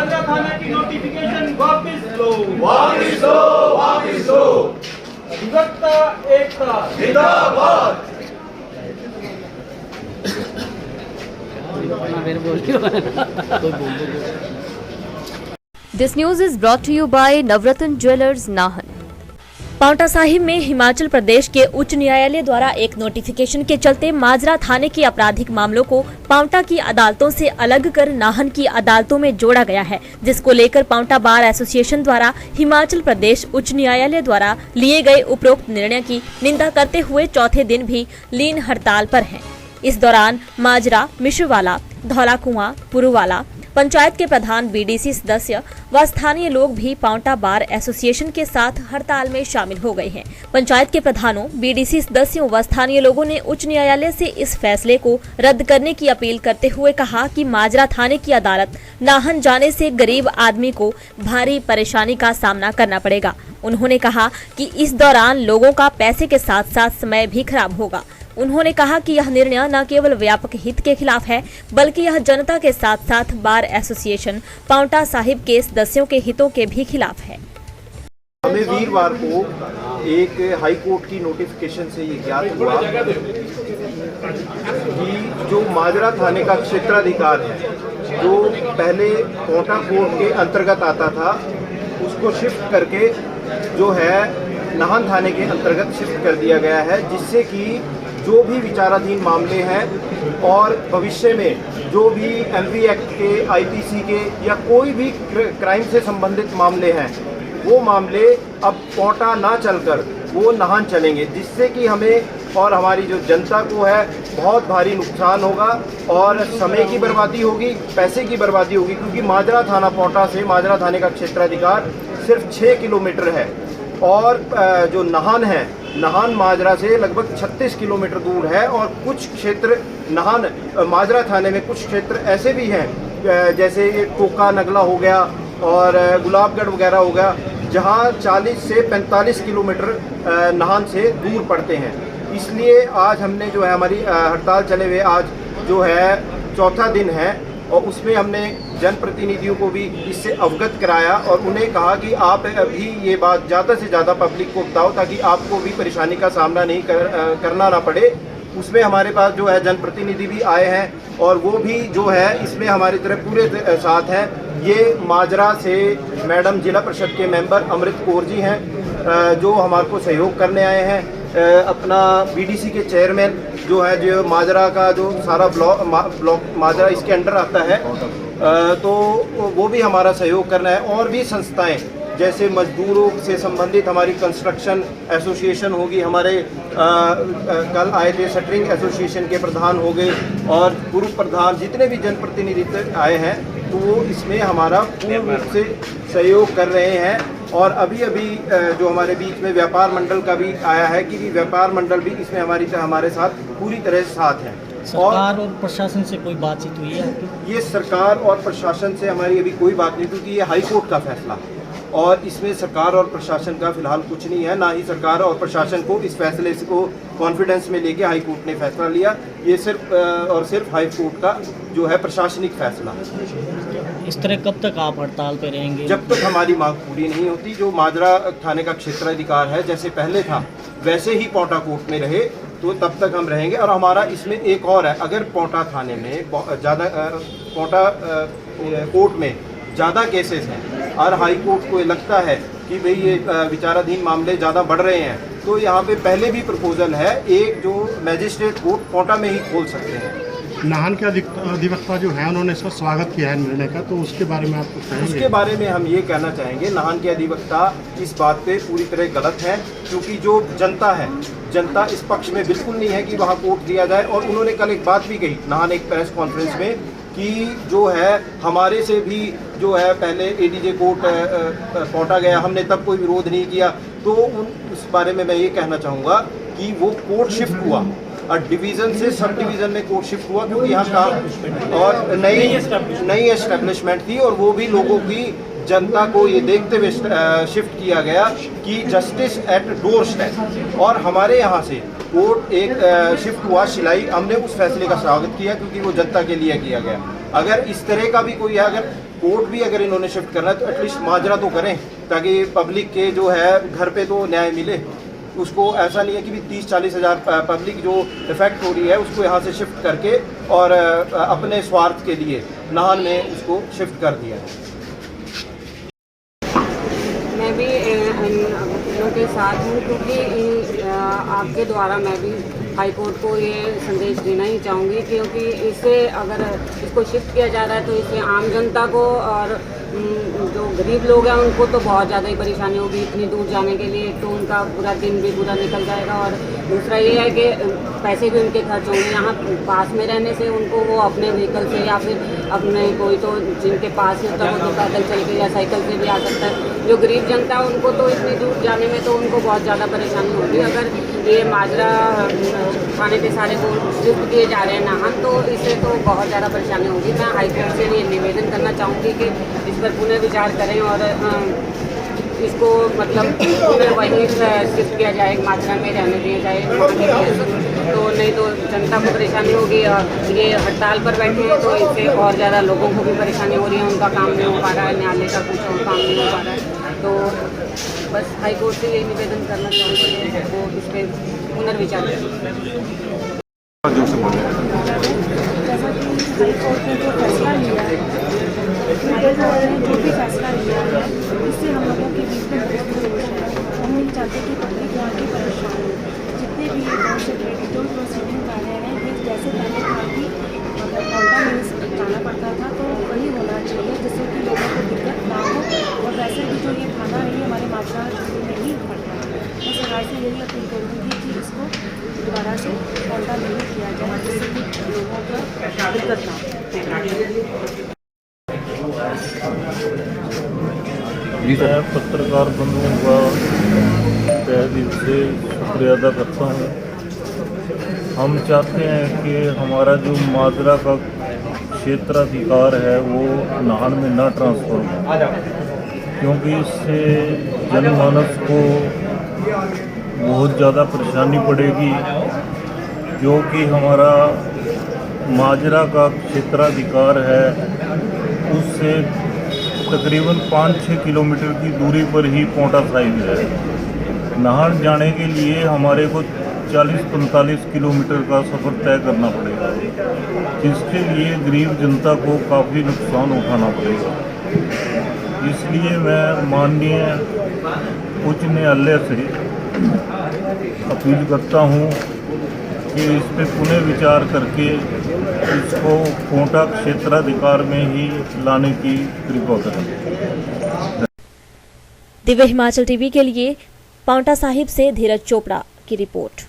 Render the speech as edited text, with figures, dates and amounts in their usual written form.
माजरा थाना की नोटिफिकेशन वापस लो, वापिस लो, वापिस लो। विभक्ता एकता जिंदाबाद। This news is brought to you by Navratna Jewellers, Nahan। Paonta Sahib में हिमाचल प्रदेश के उच्च न्यायालय द्वारा एक नोटिफिकेशन के चलते माजरा थाने के आपराधिक मामलों को पांवटा की अदालतों से अलग कर नाहन की अदालतों में जोड़ा गया है, जिसको लेकर पांवटा बार एसोसिएशन द्वारा हिमाचल प्रदेश उच्च न्यायालय द्वारा लिए गए उपरोक्त निर्णय की निंदा करते हुए चौथे दिन भी लीन हड़ताल पर है। इस दौरान माजरा, मिश्रवाला, धौलाकुआं, पुरुवाला पंचायत के प्रधान, बीडीसी सदस्य व स्थानीय लोग भी पांवटा बार एसोसिएशन के साथ हड़ताल में शामिल हो गए हैं। पंचायत के प्रधानों, बीडीसी सदस्यों व स्थानीय लोगों ने उच्च न्यायालय से इस फैसले को रद्द करने की अपील करते हुए कहा कि माजरा थाने की अदालत नाहन जाने से गरीब आदमी को भारी परेशानी का सामना करना पड़ेगा। उन्होंने कहा कि इस दौरान लोगों का पैसे के साथ साथ समय भी खराब होगा। उन्होंने कहा कि यह निर्णय न केवल व्यापक हित के खिलाफ है, बल्कि यह जनता के साथ साथ बार एसोसिएशन पांवटा साहिब के सदस्यों के हितों के भी खिलाफ है। हमें वीरवार को एक हाई कोर्ट की नोटिफिकेशन से ये ज्ञात हुआ कि जो माजरा थाने का क्षेत्राधिकार है, जो पहले पांवटा कोर्ट के अंतर्गत आता था, उसको शिफ्ट करके जो है नाहन थाने के अंतर्गत शिफ्ट कर दिया गया है, जिससे कि जो भी विचाराधीन मामले हैं और भविष्य में जो भी एमपी एक्ट के, आईपीसी के या कोई भी क्राइम से संबंधित मामले हैं, वो मामले अब पांवटा ना चलकर वो नाहन चलेंगे, जिससे कि हमें और हमारी जो जनता को है बहुत भारी नुकसान होगा और समय की बर्बादी होगी, पैसे की बर्बादी होगी, क्योंकि माजरा थाना पांवटा से माजरा थाने का क्षेत्राधिकार सिर्फ 6 किलोमीटर है और जो नाहन है, नाहन माजरा से लगभग 36 किलोमीटर दूर है। और कुछ क्षेत्र नाहन माजरा थाने में कुछ क्षेत्र ऐसे भी हैं, जैसे टोका नगला हो गया और गुलाबगढ़ वगैरह हो गया, जहां 40 से 45 किलोमीटर नाहन से दूर पड़ते हैं। इसलिए आज हमने जो है हमारी हड़ताल चले हुए आज जो है चौथा दिन है और उसमें हमने जनप्रतिनिधियों को भी इससे अवगत कराया और उन्हें कहा कि आप अभी ये बात ज़्यादा से ज़्यादा पब्लिक को बताओ ताकि आपको भी परेशानी का सामना नहीं करना ना पड़े। उसमें हमारे पास जो है जनप्रतिनिधि भी आए हैं और वो भी जो है इसमें हमारी तरफ पूरे साथ हैं। ये माजरा से मैडम जिला परिषद के मेंबर अमृत कौर जी हैं, जो हमारे को सहयोग करने आए हैं। अपना बीडीसी के चेयरमैन जो है, जो माजरा का जो सारा ब्लॉक माजरा इसके अंडर आता है, तो वो भी हमारा सहयोग करना है। और भी संस्थाएं जैसे मजदूरों से संबंधित हमारी कंस्ट्रक्शन एसोसिएशन होगी, हमारे कल आए थे शटरिंग एसोसिएशन के प्रधान हो गए और पूर्व प्रधान, जितने भी जनप्रतिनिधि आए हैं तो वो इसमें हमारा पूर्ण रूप से सहयोग कर रहे हैं। और अभी जो हमारे बीच में व्यापार मंडल का भी आया है कि व्यापार मंडल भी इसमें हमारे साथ पूरी तरह से साथ हैं। सरकार और प्रशासन से कोई बातचीत हुई है? ये सरकार और प्रशासन से हमारी अभी कोई बात नहीं, क्योंकि ये हाई कोर्ट का फैसला है और इसमें सरकार और प्रशासन का फिलहाल कुछ नहीं है। ना ही सरकार और प्रशासन को इस फैसले को कॉन्फिडेंस में लेके हाई कोर्ट ने फैसला लिया। ये सिर्फ और सिर्फ हाई कोर्ट का जो है प्रशासनिक फैसला है। इस तरह कब तक आप हड़ताल पे रहेंगे? जब तक हमारी मांग पूरी नहीं होती। जो माजरा थाने का क्षेत्राधिकार है जैसे पहले था वैसे ही पांवटा कोर्ट में रहे तो तब तक हम रहेंगे। और हमारा इसमें एक और है, अगर पांवटा थाने में ज़्यादा पांवटा कोर्ट में ज़्यादा केसेस हैं और हाई कोर्ट को लगता है कि भाई ये विचाराधीन मामले ज़्यादा बढ़ रहे हैं, तो यहाँ पे पहले भी प्रपोजल है एक जो मैजिस्ट्रेट कोर्ट पांवटा में ही खोल सकते हैं। नाहन के अधिवक्ता जो है उन्होंने इसका स्वागत किया है निर्णय का, तो उसके बारे में आप कुछ कहेंगे? उसके बारे में हम ये कहना चाहेंगे, नाहन के अधिवक्ता इस बात पे पूरी तरह गलत है, क्योंकि जो जनता है, जनता इस पक्ष में बिल्कुल नहीं है कि वहाँ कोर्ट दिया जाए। और उन्होंने कल एक बात भी कही नाहन एक प्रेस कॉन्फ्रेंस में कि जो है हमारे से भी जो है पहले एडीजे कोर्ट पांवटा गया, हमने तब कोई विरोध नहीं किया। तो उस बारे में मैं ये कहना चाहूँगा कि वो कोर्ट शिफ्ट हुआ और डिवीज़न से सब डिवीज़न में कोर्ट शिफ्ट हुआ, क्योंकि यहाँ का और नई एस्टेब्लिशमेंट थी और वो भी लोगों की जनता को ये देखते हुए शिफ्ट किया गया कि जस्टिस एट डोर स्टेप। और हमारे यहाँ से कोर्ट एक शिफ्ट हुआ शिलाई, हमने उस फैसले का स्वागत किया क्योंकि वो जनता के लिए किया गया। अगर इस तरह का भी कोई है, अगर कोर्ट भी अगर इन्होंने शिफ्ट करना है तो एटलीस्ट माजरा तो करें, ताकि पब्लिक के जो है घर पे तो न्याय मिले। उसको ऐसा नहीं है कि भी 30-40 हज़ार पब्लिक जो इफेक्ट हो रही है उसको यहाँ से शिफ्ट करके और अपने स्वार्थ के लिए नाहन में उसको शिफ्ट कर दिया है। मैं भी इन के साथ हूँ, क्योंकि आपके द्वारा मैं भी हाई कोर्ट को ये संदेश देना ही चाहूँगी, क्योंकि इससे अगर इसको शिफ्ट किया जा रहा है तो इससे आम जनता को और जो गरीब लोग हैं उनको तो बहुत ज़्यादा ही परेशानी होगी इतनी दूर जाने के लिए। तो उनका पूरा दिन भी पूरा निकल जाएगा, और दूसरा ये है कि पैसे भी उनके खर्च होंगे। यहाँ पास में रहने से उनको वो अपने व्हीकल से या फिर अपने कोई तो जिनके पास होता है वो तो पैदल चल के या साइकिल से भी आ सकता है। जो गरीब जनता है उनको तो इतनी दूर जाने में तो उनको बहुत ज़्यादा परेशानी होगी। अगर ये माजरा थाने के सारे को शिफ्ट किए जा रहे हैं नाहन, तो इससे तो बहुत ज़्यादा परेशानी होगी। मैं हाई कोर्ट से ये निवेदन करना चाहूँगी कि इस पर पुनः विचार करें और इसको मतलब पुनः वहीं शिफ्ट किया जाए, माजरा में रहने दिया जाए। तो नहीं तो जनता को परेशानी होगी, और ये हड़ताल पर बैठे हैं तो इससे और ज़्यादा लोगों को भी परेशानी हो रही है, उनका काम नहीं हो पा रहा है, न्यायालय का कुछ और काम नहीं हो पा रहा है। तो बस हाई कोर्ट से यही निवेदन करना चाहूँगी कि वो इस पर पुनर्विचार करें। जैसा कि हाई कोर्ट ने जो फैसला लिया है, हाई कोर्ट ने जो भी फैसला लिया है, इससे हम लोगों के बीच में बहुत रोष है। हम नहीं चाहते कि पब्लिक यहाँ की परेशान हो। जितने भी जो प्रोसीडिंग कर रहे हैं, ये जैसे पहले था कि पाउटा में जाना पड़ता था, तो वही होना चाहिए जिससे कि लोगों को दिक्कत ना हो। और वैसे भी जो ये थाना है ये हमारे माजरा में ही पड़ता है। मैं सरकार से यही अपील करूँगी कि इसको दोबारा से पाउटा में ही किया जाए, जिससे कि लोगों को दिक्कत ना हो। मैं पत्रकार बंधुओं का तहे दिल से शुक्रिया अदा करता हूँ। हम चाहते हैं कि हमारा जो माजरा का क्षेत्राधिकार है वो नाहन में ना ट्रांसफर हो, क्योंकि इससे जनमानस को बहुत ज़्यादा परेशानी पड़ेगी। जो कि हमारा माजरा का क्षेत्राधिकार है उससे तकरीबन 5-6 किलोमीटर की दूरी पर ही पाउटा साहिब है। नाहन जाने के लिए हमारे को 40-45 किलोमीटर का सफ़र तय करना पड़ेगा, जिसके लिए गरीब जनता को काफ़ी नुकसान उठाना पड़ेगा। इसलिए मैं माननीय उच्च न्यायालय से अपील करता हूँ कि इस पर पुनः विचार करके इसको पाउटा क्षेत्राधिकार में ही लाने की कृपा करें। दिव्य हिमाचल टीवी के लिए पाउटा साहिब से धीरज चोपड़ा की रिपोर्ट।